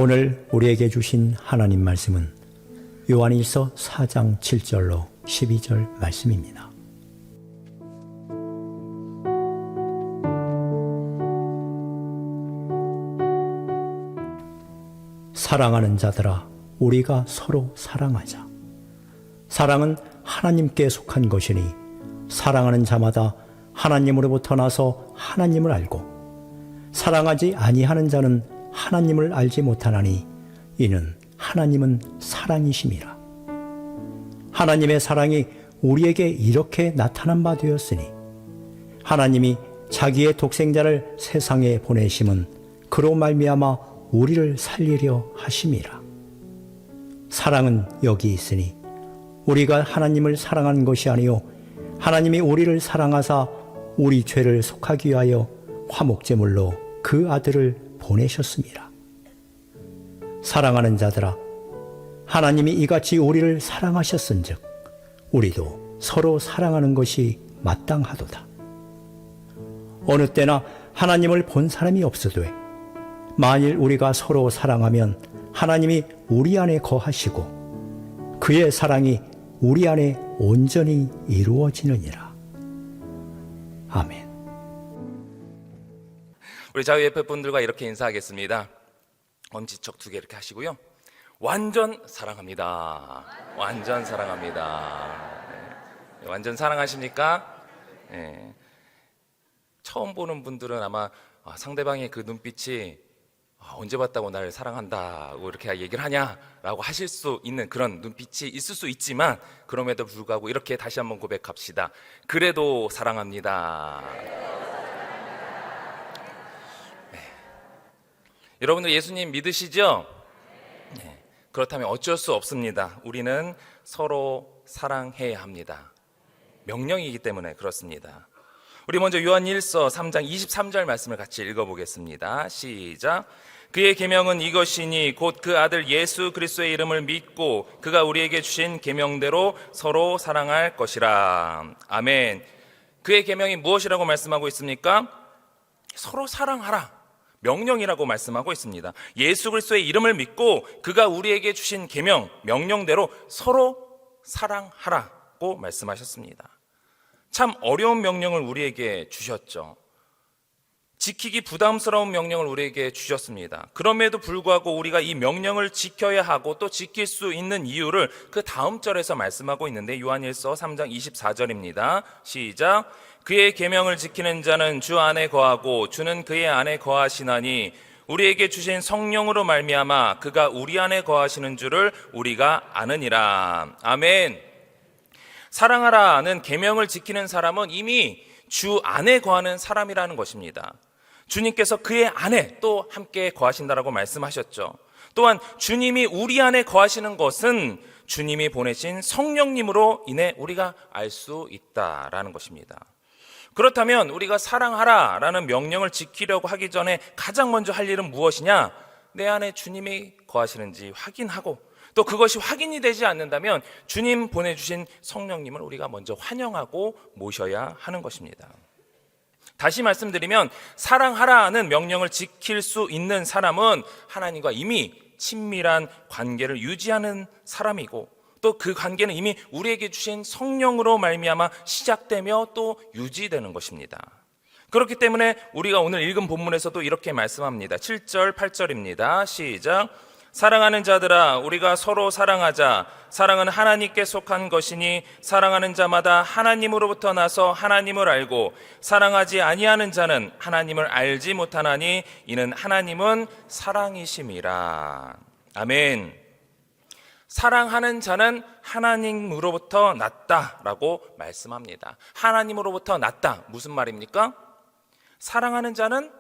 오늘 우리에게 주신 하나님 말씀은 요한일서 4장 7절로 12절 말씀입니다. 사랑하는 자들아, 우리가 서로 사랑하자. 사랑은 하나님께 속한 것이니 사랑하는 자마다 하나님으로부터 나서 하나님을 알고, 사랑하지 아니하는 자는 하나님을 알지 못하나니 이는 하나님은 사랑이심이라. 하나님의 사랑이 우리에게 이렇게 나타난 바 되었으니, 하나님이 자기의 독생자를 세상에 보내심은 그로 말미암아 우리를 살리려 하심이라. 사랑은 여기 있으니 우리가 하나님을 사랑한 것이 아니요 하나님이 우리를 사랑하사 우리 죄를 속하기 위하여 화목제물로 그 아들을 보내셨습니다. 사랑하는 자들아, 하나님이 이같이 우리를 사랑하셨은즉 우리도 서로 사랑하는 것이 마땅하도다. 어느 때나 하나님을 본 사람이 없으되 만일 우리가 서로 사랑하면 하나님이 우리 안에 거하시고 그의 사랑이 우리 안에 온전히 이루어지느니라. 아멘. 우리 자유예배 분들과 이렇게 인사하겠습니다. 엄지척 2개 이렇게 하시고요. 완전 사랑합니다. 완전 사랑합니다. 네. 완전 사랑하십니까? 네. 처음 보는 분들은 아마 상대방의 그 눈빛이 언제 봤다고 날 사랑한다고 이렇게 얘기를 하냐라고 하실 수 있는 그런 눈빛이 있을 수 있지만, 그럼에도 불구하고 이렇게 다시 한번 고백합시다. 그래도 사랑합니다. 네. 여러분들 예수님 믿으시죠? 네. 그렇다면 어쩔 수 없습니다. 우리는 서로 사랑해야 합니다. 명령이기 때문에 그렇습니다. 우리 먼저 요한일서 3장 23절 말씀을 같이 읽어보겠습니다. 시작. 그의 계명은 이것이니 곧 그 아들 예수 그리스도의 이름을 믿고 그가 우리에게 주신 계명대로 서로 사랑할 것이라. 아멘. 그의 계명이 무엇이라고 말씀하고 있습니까? 서로 사랑하라. 명령이라고 말씀하고 있습니다. 예수 그리스도의 이름을 믿고 그가 우리에게 주신 계명, 명령대로 서로 사랑하라고 말씀하셨습니다. 참 어려운 명령을 우리에게 주셨죠. 지키기 부담스러운 명령을 우리에게 주셨습니다. 그럼에도 불구하고 우리가 이 명령을 지켜야 하고 또 지킬 수 있는 이유를 그 다음 절에서 말씀하고 있는데, 요한일서 3장 24절입니다. 시작. 그의 계명을 지키는 자는 주 안에 거하고 주는 그의 안에 거하시나니 우리에게 주신 성령으로 말미암아 그가 우리 안에 거하시는 줄을 우리가 아느니라. 아멘. 사랑하라는 계명을 지키는 사람은 이미 주 안에 거하는 사람이라는 것입니다. 주님께서 그의 안에 또 함께 거하신다라고 말씀하셨죠. 또한 주님이 우리 안에 거하시는 것은 주님이 보내신 성령님으로 인해 우리가 알 수 있다라는 것입니다. 그렇다면 우리가 사랑하라라는 명령을 지키려고 하기 전에 가장 먼저 할 일은 무엇이냐? 내 안에 주님이 거하시는지 확인하고, 또 그것이 확인이 되지 않는다면 주님 보내주신 성령님을 우리가 먼저 환영하고 모셔야 하는 것입니다. 다시 말씀드리면 사랑하라는 명령을 지킬 수 있는 사람은 하나님과 이미 친밀한 관계를 유지하는 사람이고, 또 그 관계는 이미 우리에게 주신 성령으로 말미암아 시작되며 또 유지되는 것입니다. 그렇기 때문에 우리가 오늘 읽은 본문에서도 이렇게 말씀합니다. 7절 8절입니다. 시작. 사랑하는 자들아, 우리가 서로 사랑하자. 사랑은 하나님께 속한 것이니 사랑하는 자마다 하나님으로부터 나서 하나님을 알고, 사랑하지 아니하는 자는 하나님을 알지 못하나니 이는 하나님은 사랑이심이라. 아멘. 사랑하는 자는 하나님으로부터 났다라고 말씀합니다. 하나님으로부터 났다. 무슨 말입니까? 사랑하는 자는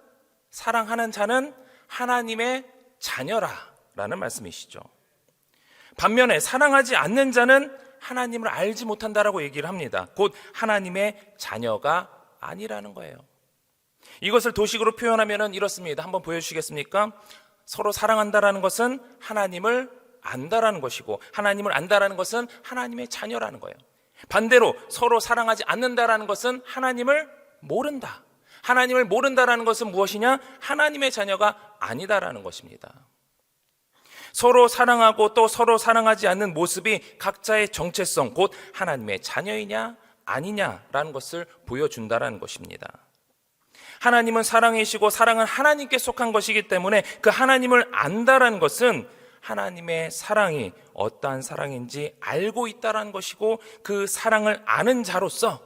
하나님의 자녀라 라는 말씀이시죠. 반면에 사랑하지 않는 자는 하나님을 알지 못한다라고 얘기를 합니다. 곧 하나님의 자녀가 아니라는 거예요. 이것을 도식으로 표현하면 이렇습니다. 한번 보여주시겠습니까? 서로 사랑한다라는 것은 하나님을 안다라는 것이고, 하나님을 안다라는 것은 하나님의 자녀라는 거예요. 반대로 서로 사랑하지 않는다라는 것은 하나님을 모른다. 하나님을 모른다라는 것은 무엇이냐? 하나님의 자녀가 아니다라는 것입니다. 서로 사랑하고 또 서로 사랑하지 않는 모습이 각자의 정체성, 곧 하나님의 자녀이냐 아니냐라는 것을 보여준다라는 것입니다. 하나님은 사랑이시고 사랑은 하나님께 속한 것이기 때문에 그 하나님을 안다라는 것은 하나님의 사랑이 어떠한 사랑인지 알고 있다라는 것이고, 그 사랑을 아는 자로서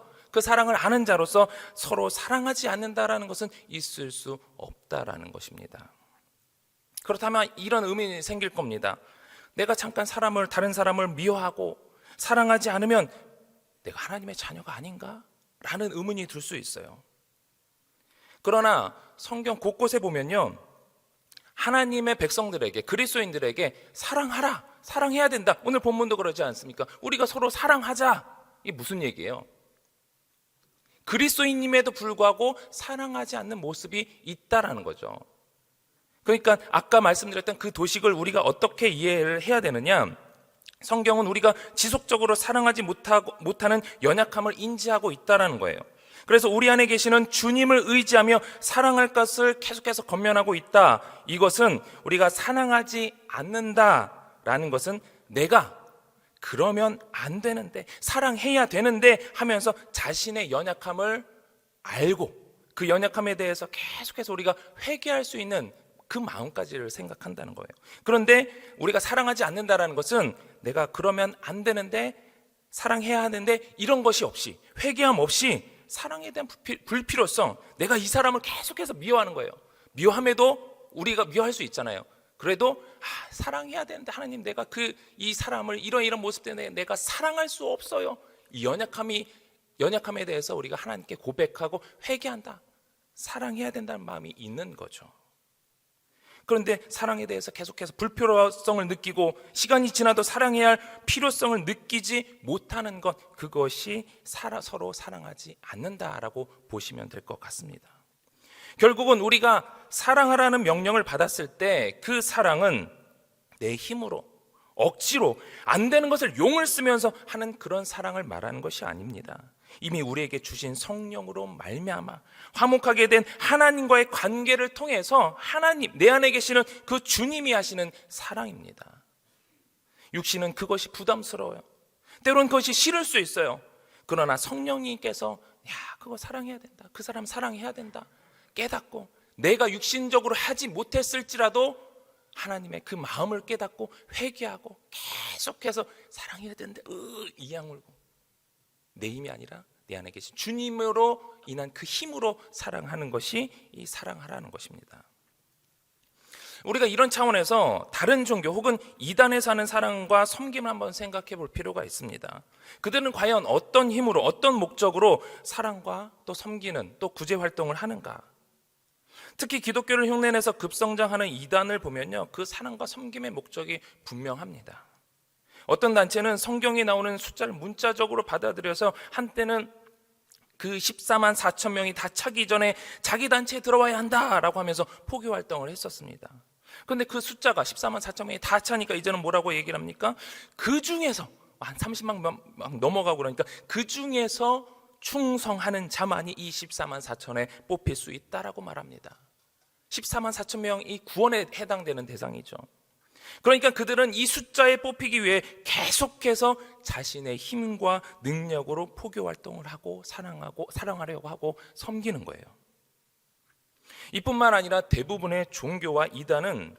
서로 사랑하지 않는다라는 것은 있을 수 없다라는 것입니다. 그렇다면 이런 의문이 생길 겁니다. 내가 잠깐 다른 사람을 미워하고 사랑하지 않으면 내가 하나님의 자녀가 아닌가? 라는 의문이 들 수 있어요. 그러나 성경 곳곳에 보면요, 하나님의 백성들에게, 그리스도인들에게 사랑하라, 사랑해야 된다. 오늘 본문도 그러지 않습니까? 우리가 서로 사랑하자. 이게 무슨 얘기예요? 그리스도인임에도 불구하고 사랑하지 않는 모습이 있다라는 거죠. 그러니까 아까 말씀드렸던 그 도식을 우리가 어떻게 이해를 해야 되느냐? 성경은 우리가 지속적으로 사랑하지 못하는 연약함을 인지하고 있다라는 거예요. 그래서 우리 안에 계시는 주님을 의지하며 사랑할 것을 계속해서 권면하고 있다. 이것은 우리가 사랑하지 않는다라는 것은 내가 그러면 안 되는데, 사랑해야 되는데 하면서 자신의 연약함을 알고 그 연약함에 대해서 계속해서 우리가 회개할 수 있는 그 마음까지를 생각한다는 거예요. 그런데 우리가 사랑하지 않는다라는 것은 내가 그러면 안 되는데, 사랑해야 하는데, 이런 것이 없이, 회개함 없이 사랑에 대한 불필요성, 내가 이 사람을 계속해서 미워하는 거예요. 미워함에도 우리가 미워할 수 있잖아요. 그래도 사랑해야 되는데, 하나님 내가 이 사람을 이런 모습 때문에 내가 사랑할 수 없어요. 이 연약함에 대해서 우리가 하나님께 고백하고 회개한다, 사랑해야 된다는 마음이 있는 거죠. 그런데 사랑에 대해서 계속해서 불필요성을 느끼고 시간이 지나도 사랑해야 할 필요성을 느끼지 못하는 것, 그것이 서로 사랑하지 않는다라고 보시면 될 것 같습니다. 결국은 우리가 사랑하라는 명령을 받았을 때 그 사랑은 내 힘으로, 억지로 안 되는 것을 용을 쓰면서 하는 그런 사랑을 말하는 것이 아닙니다. 이미 우리에게 주신 성령으로 말미암아 화목하게 된 하나님과의 관계를 통해서 하나님, 내 안에 계시는 그 주님이 하시는 사랑입니다. 육신은 그것이 부담스러워요. 때로는 그것이 싫을 수 있어요. 그러나 성령님께서 그거 사랑해야 된다, 그 사람 사랑해야 된다 깨닫고, 내가 육신적으로 하지 못했을지라도 하나님의 그 마음을 깨닫고 회개하고 계속해서 사랑해야 되는데 이 악물고, 내 힘이 아니라 내 안에 계신 주님으로 인한 그 힘으로 사랑하는 것이 이 사랑하라는 것입니다. 우리가 이런 차원에서 다른 종교 혹은 이단에서 하는 사랑과 섬김을 한번 생각해 볼 필요가 있습니다. 그들은 과연 어떤 힘으로, 어떤 목적으로 사랑과 또 섬기는, 또 구제 활동을 하는가? 특히 기독교를 흉내내서 급성장하는 이단을 보면요, 그 사랑과 섬김의 목적이 분명합니다. 어떤 단체는 성경에 나오는 숫자를 문자적으로 받아들여서 한때는 그 14만 4천 명이 다 차기 전에 자기 단체에 들어와야 한다라고 하면서 포교 활동을 했었습니다. 그런데 그 숫자가 14만 4천 명이 다 차니까 이제는 뭐라고 얘기를 합니까? 그 중에서 한 30만 명 넘어가고 그러니까 그 중에서 충성하는 자만이 이 14만 4천에 뽑힐 수 있다라고 말합니다. 14만 4천 명이 구원에 해당되는 대상이죠. 그러니까 그들은 이 숫자에 뽑히기 위해 계속해서 자신의 힘과 능력으로 포교 활동을 하고 사랑하려고 하고 섬기는 거예요. 이뿐만 아니라 대부분의 종교와 이단은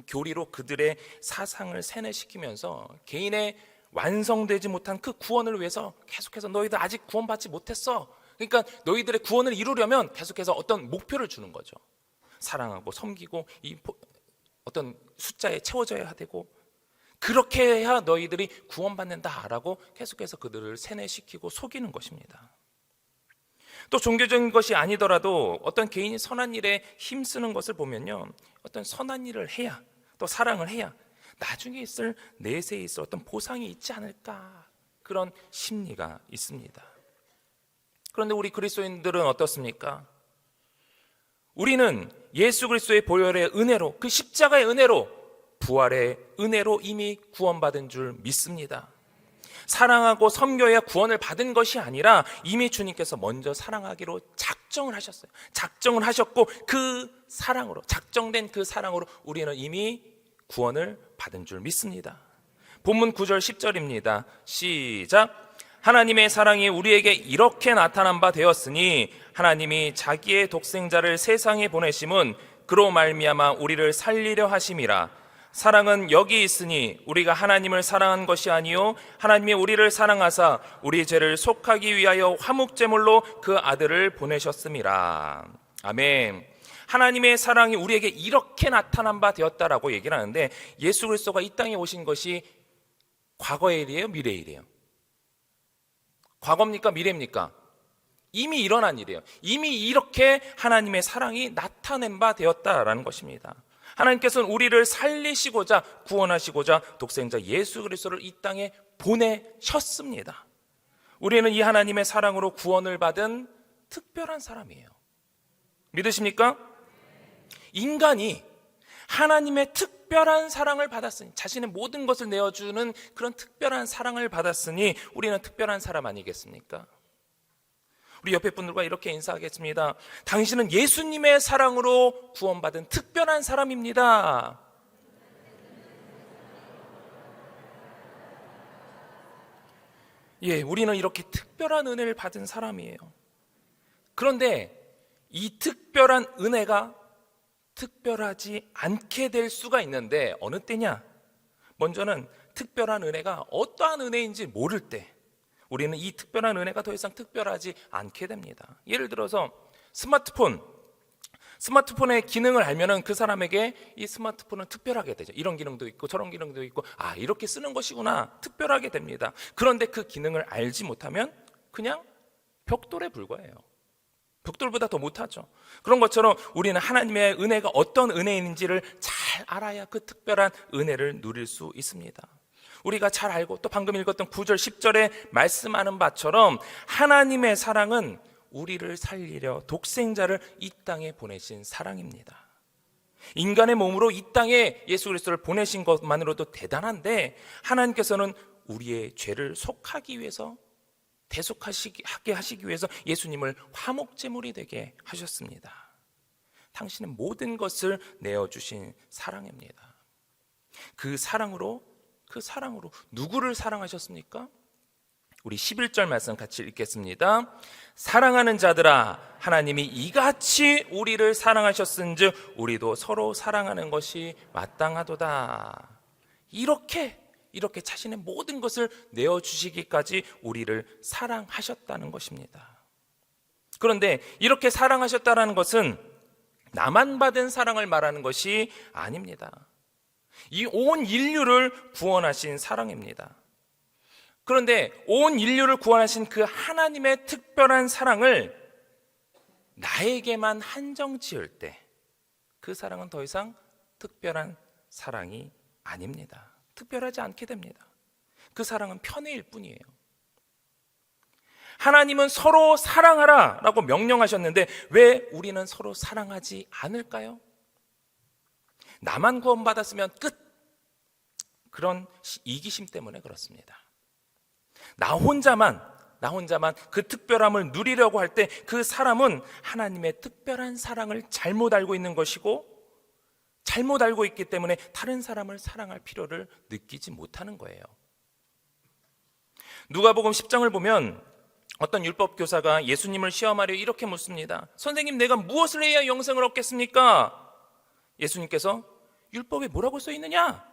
교리로 그들의 사상을 세뇌시키면서 개인의 완성되지 못한 그 구원을 위해서 계속해서 너희들 아직 구원받지 못했어, 그러니까 너희들의 구원을 이루려면 계속해서 어떤 목표를 주는 거죠. 사랑하고 섬기고 어떤 숫자에 채워져야 되고, 그렇게 해야 너희들이 구원받는다라고 계속해서 그들을 세뇌시키고 속이는 것입니다. 또 종교적인 것이 아니더라도 어떤 개인이 선한 일에 힘쓰는 것을 보면요, 어떤 선한 일을 해야, 또 사랑을 해야 나중에 있을, 내세에 있을 어떤 보상이 있지 않을까, 그런 심리가 있습니다. 그런데 우리 그리스도인들은 어떻습니까? 우리는 예수 그리스도의 보혈의 은혜로, 그 십자가의 은혜로, 부활의 은혜로 이미 구원받은 줄 믿습니다. 사랑하고 섬겨야 구원을 받은 것이 아니라 이미 주님께서 먼저 사랑하기로 작정을 하셨어요. 작정을 하셨고 그 사랑으로, 작정된 그 사랑으로 우리는 이미 구원을 받은 줄 믿습니다. 본문 9절 10절입니다. 시작. 하나님의 사랑이 우리에게 이렇게 나타난 바 되었으니 하나님이 자기의 독생자를 세상에 보내심은 그로 말미암아 우리를 살리려 하심이라. 사랑은 여기 있으니 우리가 하나님을 사랑한 것이 아니요 하나님이 우리를 사랑하사 우리 죄를 속하기 위하여 화목제물로 그 아들을 보내셨음이라. 아멘. 하나님의 사랑이 우리에게 이렇게 나타난 바 되었다라고 얘기를 하는데, 예수 그리스도가 이 땅에 오신 것이 과거의 일이에요, 미래의 일이에요? 과거입니까, 미래입니까? 이미 일어난 일이에요. 이미 이렇게 하나님의 사랑이 나타낸 바 되었다라는 것입니다. 하나님께서는 우리를 살리시고자, 구원하시고자 독생자 예수 그리스도를 이 땅에 보내셨습니다. 우리는 이 하나님의 사랑으로 구원을 받은 특별한 사람이에요. 믿으십니까? 인간이 하나님의 특별한 사랑을 받았으니, 자신의 모든 것을 내어주는 그런 특별한 사랑을 받았으니 우리는 특별한 사람 아니겠습니까? 우리 옆에 분들과 이렇게 인사하겠습니다. 당신은 예수님의 사랑으로 구원받은 특별한 사람입니다. 예, 우리는 이렇게 특별한 은혜를 받은 사람이에요. 그런데 이 특별한 은혜가 특별하지 않게 될 수가 있는데, 어느 때냐? 먼저는 특별한 은혜가 어떠한 은혜인지 모를 때 우리는 이 특별한 은혜가 더 이상 특별하지 않게 됩니다. 예를 들어서 스마트폰의 기능을 알면은 그 사람에게 이 스마트폰은 특별하게 되죠. 이런 기능도 있고 저런 기능도 있고, 아, 이렇게 쓰는 것이구나, 특별하게 됩니다. 그런데 그 기능을 알지 못하면 그냥 벽돌에 불과해요. 벽돌보다 더 못하죠. 그런 것처럼 우리는 하나님의 은혜가 어떤 은혜인지를 잘 알아야 그 특별한 은혜를 누릴 수 있습니다. 우리가 잘 알고 또 방금 읽었던 9절 10절에 말씀하는 바처럼 하나님의 사랑은 우리를 살리려 독생자를 이 땅에 보내신 사랑입니다. 인간의 몸으로 이 땅에 예수 그리스도를 보내신 것만으로도 대단한데, 하나님께서는 우리의 죄를 속하기 위해서, 대속하게 하시기 위해서 예수님을 화목제물이 되게 하셨습니다. 당신은 모든 것을 내어주신 사랑입니다. 그 사랑으로 누구를 사랑하셨습니까? 우리 11절 말씀 같이 읽겠습니다. 사랑하는 자들아, 하나님이 이같이 우리를 사랑하셨은즉 우리도 서로 사랑하는 것이 마땅하도다. 이렇게 자신의 모든 것을 내어주시기까지 우리를 사랑하셨다는 것입니다. 그런데 이렇게 사랑하셨다는 것은 나만 받은 사랑을 말하는 것이 아닙니다. 이 온 인류를 구원하신 사랑입니다. 그런데 온 인류를 구원하신 그 하나님의 특별한 사랑을 나에게만 한정 지을 때 그 사랑은 더 이상 특별한 사랑이 아닙니다. 특별하지 않게 됩니다. 그 사랑은 편의일 뿐이에요. 하나님은 서로 사랑하라 라고 명령하셨는데 왜 우리는 서로 사랑하지 않을까요? 나만 구원받았으면 끝, 그런 이기심 때문에 그렇습니다. 나 혼자만 그 특별함을 누리려고 할 때 그 사람은 하나님의 특별한 사랑을 잘못 알고 있는 것이고, 잘못 알고 있기 때문에 다른 사람을 사랑할 필요를 느끼지 못하는 거예요. 누가복음 10장을 보면 어떤 율법 교사가 예수님을 시험하려 이렇게 묻습니다. 선생님, 내가 무엇을 해야 영생을 얻겠습니까? 예수님께서 율법에 뭐라고 써 있느냐?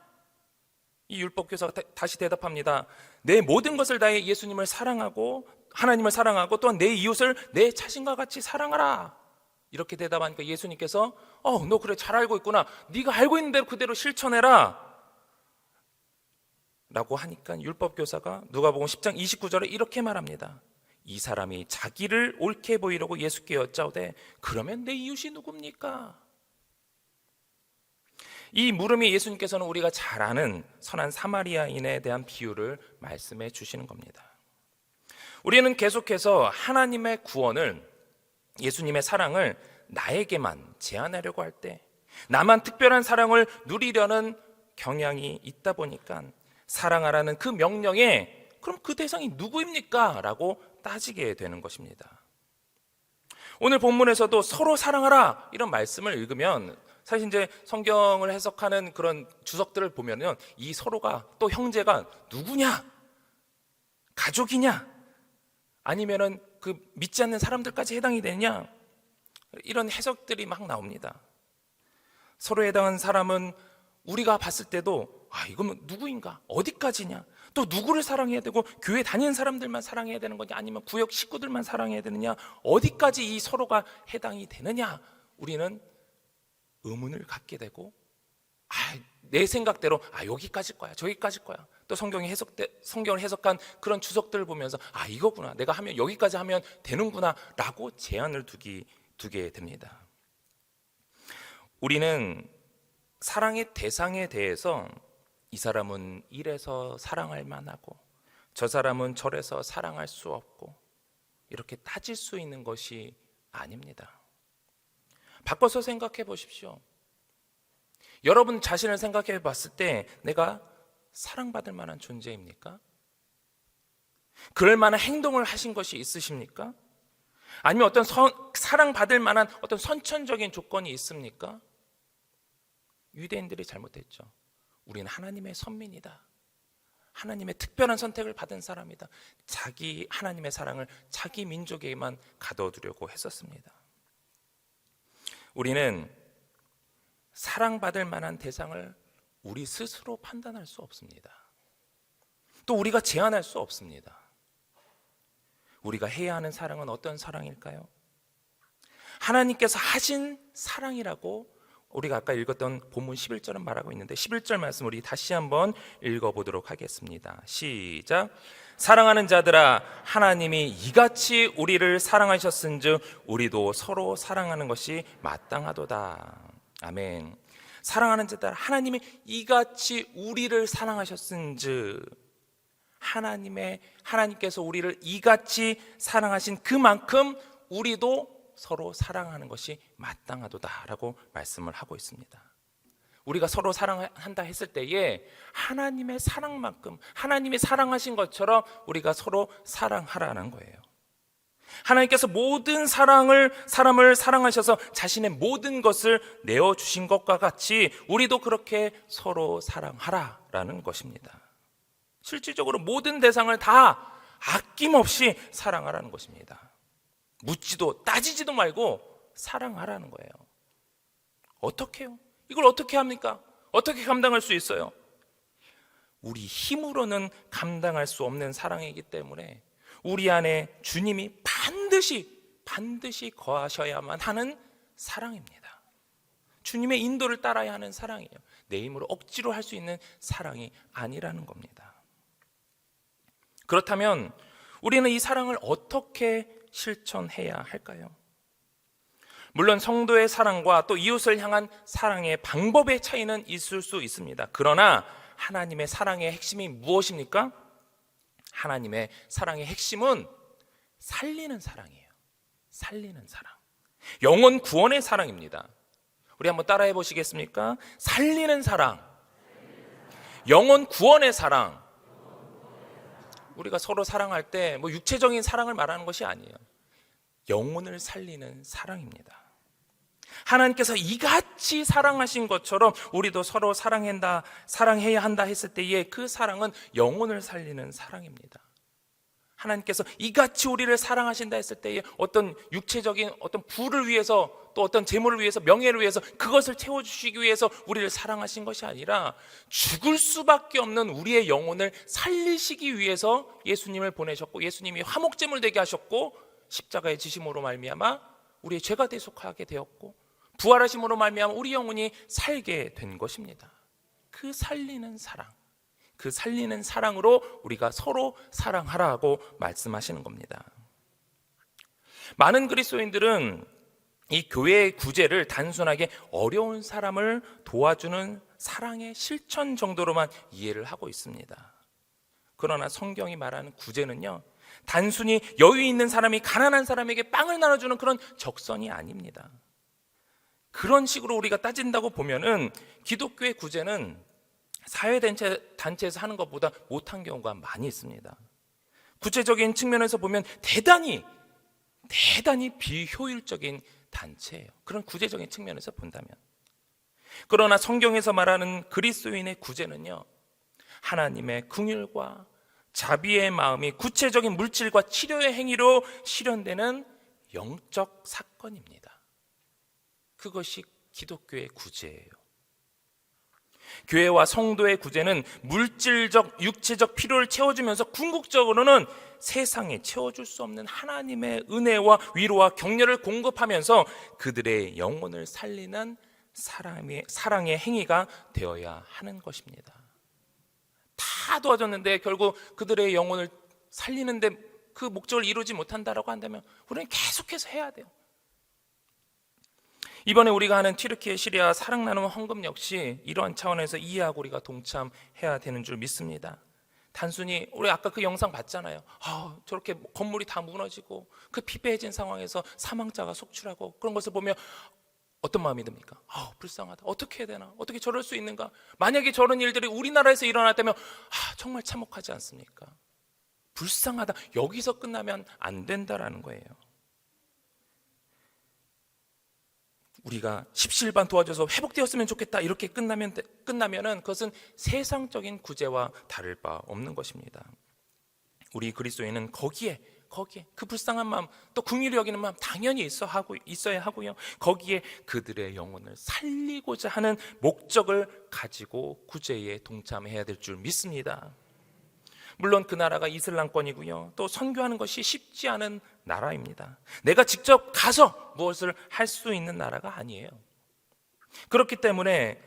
이 율법 교사가 다시 대답합니다. 내 모든 것을 다해 예수님을 사랑하고 하나님을 사랑하고 또한 내 이웃을 내 자신과 같이 사랑하라. 이렇게 대답하니까 예수님께서 너 그래, 잘 알고 있구나. 네가 알고 있는 대로 그대로 실천해라 라고 하니까 율법 교사가 누가복음 10장 29절에 이렇게 말합니다. 이 사람이 자기를 옳게 보이려고 예수께 여짜오되 그러면 내 이웃이 누굽니까? 이 물음이 예수님께서는 우리가 잘 아는 선한 사마리아인에 대한 비유를 말씀해 주시는 겁니다. 우리는 계속해서 하나님의 구원을, 예수님의 사랑을 나에게만 제한하려고 할 때, 나만 특별한 사랑을 누리려는 경향이 있다 보니까 사랑하라는 그 명령에 그럼 그 대상이 누구입니까? 라고 따지게 되는 것입니다. 오늘 본문에서도 서로 사랑하라 이런 말씀을 읽으면 사실 이제 성경을 해석하는 그런 주석들을 보면은 이 서로가 또 형제가 누구냐? 가족이냐? 아니면은 그 믿지 않는 사람들까지 해당이 되냐? 이런 해석들이 막 나옵니다. 서로에 해당하는 사람은 우리가 봤을 때도 이건 누구인가? 어디까지냐? 또 누구를 사랑해야 되고 교회 다니는 사람들만 사랑해야 되는 거냐? 아니면 구역 식구들만 사랑해야 되느냐? 어디까지 이 서로가 해당이 되느냐? 우리는 의문을 갖게 되고 내 생각대로 여기까지일 거야, 저기까지일 거야. 또 성경을 해석한 그런 주석들을 보면서 이거구나, 내가 하면 여기까지 하면 되는구나 라고 제한을 두게 됩니다. 우리는 사랑의 대상에 대해서 이 사람은 이래서 사랑할 만하고 저 사람은 저래서 사랑할 수 없고 이렇게 따질 수 있는 것이 아닙니다. 바꿔서 생각해 보십시오. 여러분 자신을 생각해 봤을 때 내가 사랑받을 만한 존재입니까? 그럴 만한 행동을 하신 것이 있으십니까? 아니면 어떤 사랑받을 만한 어떤 선천적인 조건이 있습니까? 유대인들이 잘못했죠. 우리는 하나님의 선민이다. 하나님의 특별한 선택을 받은 사람이다. 자기 하나님의 사랑을 자기 민족에게만 가둬두려고 했었습니다. 우리는 사랑받을 만한 대상을 우리 스스로 판단할 수 없습니다. 또 우리가 제한할 수 없습니다. 우리가 해야 하는 사랑은 어떤 사랑일까요? 하나님께서 하신 사랑이라고 우리가 아까 읽었던 본문 11절은 말하고 있는데 11절 말씀 우리 다시 한번 읽어보도록 하겠습니다. 시작. 사랑하는 자들아, 하나님이 이같이 우리를 사랑하셨은즉 우리도 서로 사랑하는 것이 마땅하도다. 아멘. 사랑하는 자들아, 하나님이 이같이 우리를 사랑하셨은즉 하나님께서 우리를 이같이 사랑하신 그만큼 우리도 서로 사랑하는 것이 마땅하도다라고 말씀을 하고 있습니다. 우리가 서로 사랑한다 했을 때에 하나님의 사랑만큼 하나님이 사랑하신 것처럼 우리가 서로 사랑하라는 거예요. 하나님께서 모든 사람을 사랑하셔서 자신의 모든 것을 내어주신 것과 같이 우리도 그렇게 서로 사랑하라라는 것입니다. 실질적으로 모든 대상을 다 아낌없이 사랑하라는 것입니다. 묻지도 따지지도 말고 사랑하라는 거예요. 어떻게요? 이걸 어떻게 합니까? 어떻게 감당할 수 있어요? 우리 힘으로는 감당할 수 없는 사랑이기 때문에 우리 안에 주님이 반드시 거하셔야만 하는 사랑입니다. 주님의 인도를 따라야 하는 사랑이에요. 내 힘으로 억지로 할 수 있는 사랑이 아니라는 겁니다. 그렇다면 우리는 이 사랑을 어떻게 실천해야 할까요? 물론 성도의 사랑과 또 이웃을 향한 사랑의 방법의 차이는 있을 수 있습니다. 그러나 하나님의 사랑의 핵심이 무엇입니까? 하나님의 사랑의 핵심은 살리는 사랑이에요. 살리는 사랑. 영혼 구원의 사랑입니다. 우리 한번 따라해 보시겠습니까? 살리는 사랑. 영혼 구원의 사랑. 우리가 서로 사랑할 때 육체적인 사랑을 말하는 것이 아니에요. 영혼을 살리는 사랑입니다. 하나님께서 이같이 사랑하신 것처럼 우리도 서로 사랑해야 한다 했을 때에 그 사랑은 영혼을 살리는 사랑입니다. 하나님께서 이같이 우리를 사랑하신다 했을 때에 어떤 육체적인 어떤 부를 위해서 또 어떤 재물을 위해서 명예를 위해서 그것을 채워주시기 위해서 우리를 사랑하신 것이 아니라 죽을 수밖에 없는 우리의 영혼을 살리시기 위해서 예수님을 보내셨고 예수님이 화목제물 되게 하셨고 십자가의 지심으로 말미암아 우리의 죄가 대속하게 되었고 부활하심으로 말미암아 우리 영혼이 살게 된 것입니다. 그 살리는 사랑, 그 살리는 사랑으로 우리가 서로 사랑하라고 말씀하시는 겁니다. 많은 그리스도인들은 이 교회의 구제를 단순하게 어려운 사람을 도와주는 사랑의 실천 정도로만 이해를 하고 있습니다. 그러나 성경이 말하는 구제는요, 단순히 여유 있는 사람이 가난한 사람에게 빵을 나눠주는 그런 적선이 아닙니다. 그런 식으로 우리가 따진다고 보면은 기독교의 구제는 사회단체에서 하는 것보다 못한 경우가 많이 있습니다. 구체적인 측면에서 보면 대단히 비효율적인 단체예요. 그런 구체적인 측면에서 본다면. 그러나 성경에서 말하는 그리스도인의 구제는요, 하나님의 긍휼과 자비의 마음이 구체적인 물질과 치료의 행위로 실현되는 영적 사건입니다. 그것이 기독교의 구제예요. 교회와 성도의 구제는 물질적, 육체적 필요를 채워주면서 궁극적으로는 세상에 채워줄 수 없는 하나님의 은혜와 위로와 격려를 공급하면서 그들의 영혼을 살리는 사랑의 행위가 되어야 하는 것입니다. 다 도와줬는데 결국 그들의 영혼을 살리는데 그 목적을 이루지 못한다라고 한다면 우리는 계속해서 해야 돼요. 이번에 우리가 하는 튀르키예 시리아 사랑 나눔 헌금 역시 이러한 차원에서 이해하고 우리가 동참해야 되는 줄 믿습니다. 단순히 우리 아까 그 영상 봤잖아요. 저렇게 건물이 다 무너지고 그 피폐해진 상황에서 사망자가 속출하고 그런 것을 보면 어떤 마음이 듭니까? 불쌍하다. 어떻게 해야 되나? 어떻게 저럴 수 있는가? 만약에 저런 일들이 우리나라에서 일어났다면 정말 참혹하지 않습니까? 불쌍하다. 여기서 끝나면 안 된다라는 거예요. 우리가 십시일반 도와줘서 회복되었으면 좋겠다 이렇게 끝나면은 그것은 세상적인 구제와 다를 바 없는 것입니다. 우리 그리스도인은 거기에 그 불쌍한 마음, 또 긍휼히 여기는 마음 당연히 있어야 하고요. 거기에 그들의 영혼을 살리고자 하는 목적을 가지고 구제에 동참해야 될 줄 믿습니다. 물론 그 나라가 이슬람권이고요. 또 선교하는 것이 쉽지 않은 나라입니다. 내가 직접 가서 무엇을 할 수 있는 나라가 아니에요. 그렇기 때문에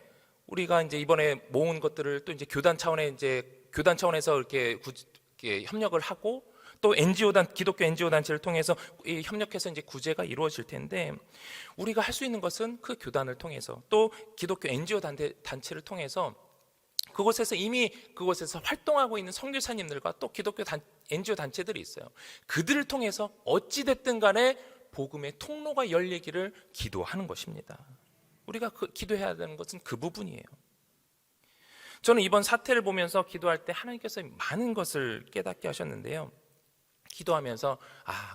우리가 이제 이번에 모은 것들을 또 이제 교단 차원에서 이렇게 협력을 하고 또 기독교 NGO 단체를 통해서 협력해서 이제 구제가 이루어질 텐데 우리가 할 수 있는 것은 그 교단을 통해서 또 기독교 NGO 단체를 통해서 이미 그곳에서 활동하고 있는 선교사님들과 또 기독교 NGO 단체들이 있어요. 그들을 통해서 어찌됐든 간에 복음의 통로가 열리기를 기도하는 것입니다. 우리가 기도해야 되는 것은 그 부분이에요. 저는 이번 사태를 보면서 기도할 때 하나님께서 많은 것을 깨닫게 하셨는데요. 기도하면서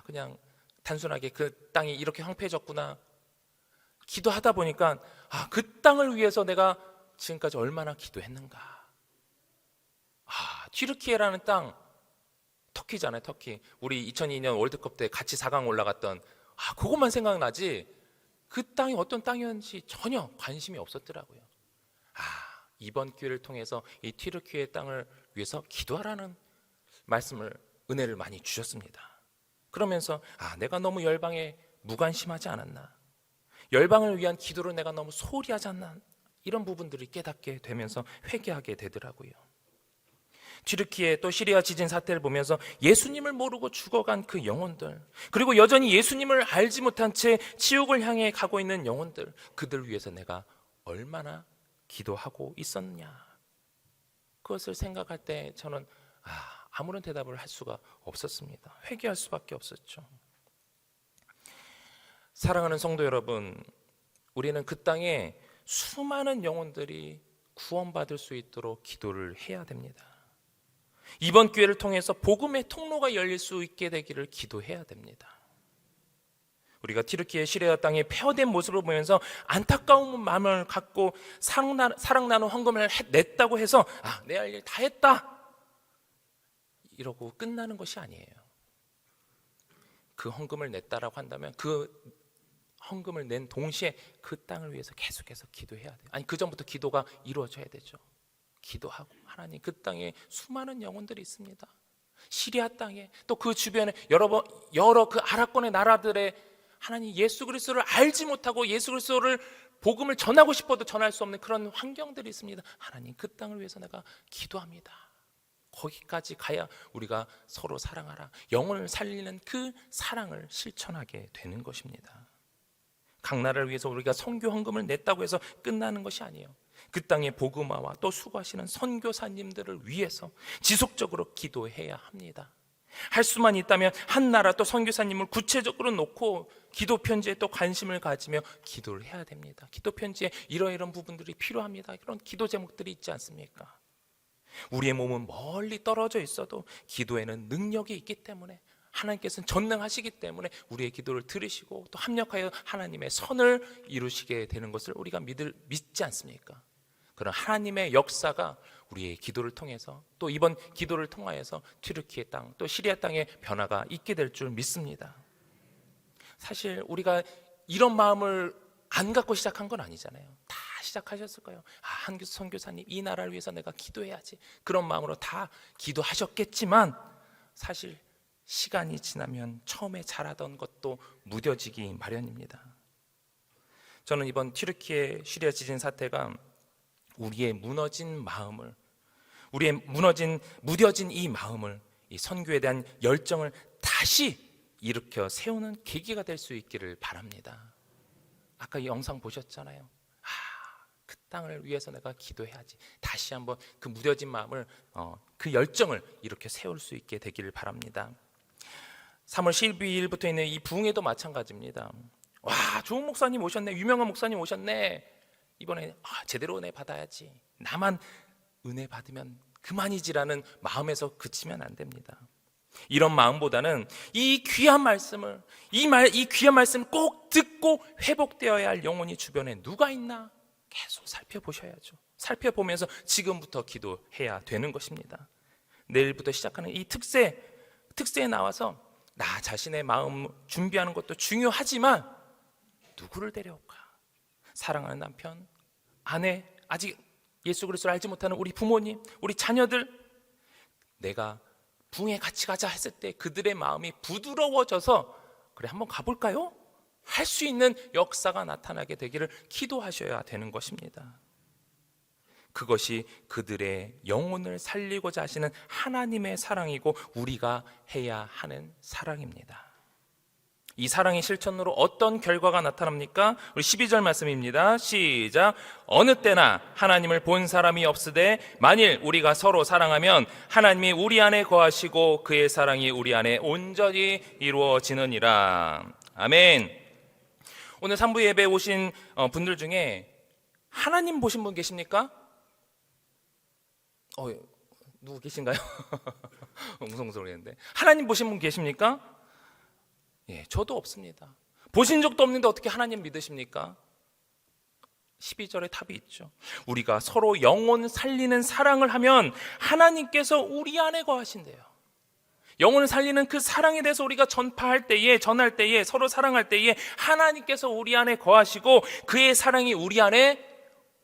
그냥 단순하게 그 땅이 이렇게 황폐해졌구나. 기도하다 보니까 그 땅을 위해서 내가 지금까지 얼마나 기도했는가. 튀르키예라는 땅, 터키잖아요, 터키. 우리 2002년 월드컵 때 같이 4강 올라갔던 그것만 생각나지 그 땅이 어떤 땅이었는지 전혀 관심이 없었더라고요. 이번 기회를 통해서 이 튀르키예 땅을 위해서 기도하라는 은혜를 많이 주셨습니다. 그러면서 내가 너무 열방에 무관심하지 않았나, 열방을 위한 기도를 내가 너무 소홀히 하지 않나, 이런 부분들이 깨닫게 되면서 회개하게 되더라고요. 튀르키예 또 시리아 지진 사태를 보면서 예수님을 모르고 죽어간 그 영혼들, 그리고 여전히 예수님을 알지 못한 채 지옥을 향해 가고 있는 영혼들, 그들 위해서 내가 얼마나 기도하고 있었느냐, 그것을 생각할 때 저는 아무런 대답을 할 수가 없었습니다. 회개할 수밖에 없었죠. 사랑하는 성도 여러분, 우리는 그 땅에 수많은 영혼들이 구원받을 수 있도록 기도를 해야 됩니다. 이번 기회를 통해서 복음의 통로가 열릴 수 있게 되기를 기도해야 됩니다. 우리가 튀르키예 시리아 땅의 폐허된 모습을 보면서 안타까운 마음을 갖고 사랑 나눔 헌금을 냈다고 해서 내 할 일 다 했다 이러고 끝나는 것이 아니에요. 그 헌금을 냈다라고 한다면 그 헌금을 낸 동시에 그 땅을 위해서 계속해서 기도해야 돼요. 그 전부터 기도가 이루어져야 되죠. 기도하고, 하나님, 그 땅에 수많은 영혼들이 있습니다. 시리아 땅에 또 그 주변에 여러 그 아랍권의 나라들의 하나님 예수 그리스도를 알지 못하고 예수 그리스도를 복음을 전하고 싶어도 전할 수 없는 그런 환경들이 있습니다. 하나님, 그 땅을 위해서 내가 기도합니다. 거기까지 가야 우리가 서로 사랑하라, 영혼을 살리는 그 사랑을 실천하게 되는 것입니다. 각 나라를 위해서 우리가 선교 헌금을 냈다고 해서 끝나는 것이 아니에요. 그 땅의 복음화와 또 수고하시는 선교사님들을 위해서 지속적으로 기도해야 합니다. 할 수만 있다면 한 나라 또 선교사님을 구체적으로 놓고 기도 편지에 또 관심을 가지며 기도를 해야 됩니다. 기도 편지에 이러이러한 부분들이 필요합니다. 그런 기도 제목들이 있지 않습니까? 우리의 몸은 멀리 떨어져 있어도 기도에는 능력이 있기 때문에 하나님께서는 전능하시기 때문에 우리의 기도를 들으시고 또 합력하여 하나님의 선을 이루시게 되는 것을 우리가 믿지 않습니까? 그런 하나님의 역사가 우리의 기도를 통해서 또 이번 기도를 통하여서 튀르키예 땅 또 시리아 땅의 변화가 있게 될 줄 믿습니다. 사실 우리가 이런 마음을 안 갖고 시작한 건 아니잖아요. 다 시작하셨을 거예요. 한규 선교사님 이 나라를 위해서 내가 기도해야지, 그런 마음으로 다 기도하셨겠지만 사실 시간이 지나면 처음에 잘하던 것도 무뎌지기 마련입니다. 저는 이번 튀르키예 시리아 지진 사태가 우리의 무뎌진 이 마음을, 이 선교에 대한 열정을 다시 일으켜 세우는 계기가 될 수 있기를 바랍니다. 아까 이 영상 보셨잖아요. 그 땅을 위해서 내가 기도해야지. 다시 한번 그 무뎌진 마음을, 그 열정을 이렇게 세울 수 있게 되기를 바랍니다. 3월 12일부터 있는 이 부흥회도 마찬가지입니다. 와, 좋은 목사님 오셨네, 유명한 목사님 오셨네, 이번에 제대로 은혜 받아야지, 나만 은혜 받으면 그만이지라는 마음에서 그치면 안 됩니다. 이런 마음보다는 이 귀한 말씀을 꼭 듣고 회복되어야 할 영혼이 주변에 누가 있나 계속 살펴보셔야죠. 살펴보면서 지금부터 기도해야 되는 것입니다. 내일부터 시작하는 이 특세에 나와서 나 자신의 마음 준비하는 것도 중요하지만 누구를 데려올까? 사랑하는 남편, 아내, 아직 예수 그리스도를 알지 못하는 우리 부모님, 우리 자녀들, 내가 부흥에 같이 가자 했을 때 그들의 마음이 부드러워져서 그래 한번 가볼까요? 할 수 있는 역사가 나타나게 되기를 기도하셔야 되는 것입니다. 그것이 그들의 영혼을 살리고자 하시는 하나님의 사랑이고 우리가 해야 하는 사랑입니다. 이 사랑의 실천으로 어떤 결과가 나타납니까? 우리 12절 말씀입니다. 시작. 어느 때나 하나님을 본 사람이 없으되 만일 우리가 서로 사랑하면 하나님이 우리 안에 거하시고 그의 사랑이 우리 안에 온전히 이루어지느니라. 아멘. 오늘 3부 예배에 오신 분들 중에 하나님 보신 분 계십니까? 누구 계신가요? 웅성웅성했는데. 하나님 보신 분 계십니까? 예, 저도 없습니다. 보신 적도 없는데 어떻게 하나님 믿으십니까? 12절에 답이 있죠. 우리가 서로 영혼 살리는 사랑을 하면 하나님께서 우리 안에 거하신대요. 영혼을 살리는 그 사랑에 대해서 우리가 전할 때에 서로 사랑할 때에 하나님께서 우리 안에 거하시고 그의 사랑이 우리 안에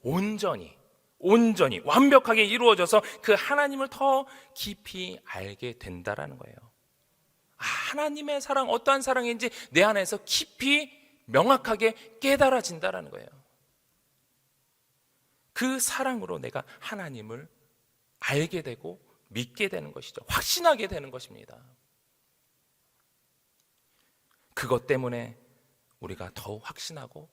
온전히 완벽하게 이루어져서 그 하나님을 더 깊이 알게 된다라는 거예요. 하나님의 사랑, 어떠한 사랑인지 내 안에서 깊이 명확하게 깨달아진다라는 거예요. 그 사랑으로 내가 하나님을 알게 되고 믿게 되는 것이죠. 확신하게 되는 것입니다. 그것 때문에 우리가 더욱 확신하고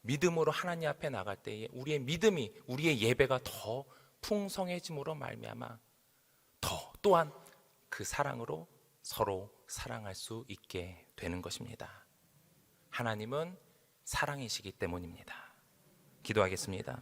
믿음으로 하나님 앞에 나갈 때에 우리의 믿음이, 우리의 예배가 더 풍성해짐으로 말미암아 또한 그 사랑으로 서로 사랑할 수 있게 되는 것입니다. 하나님은 사랑이시기 때문입니다. 기도하겠습니다.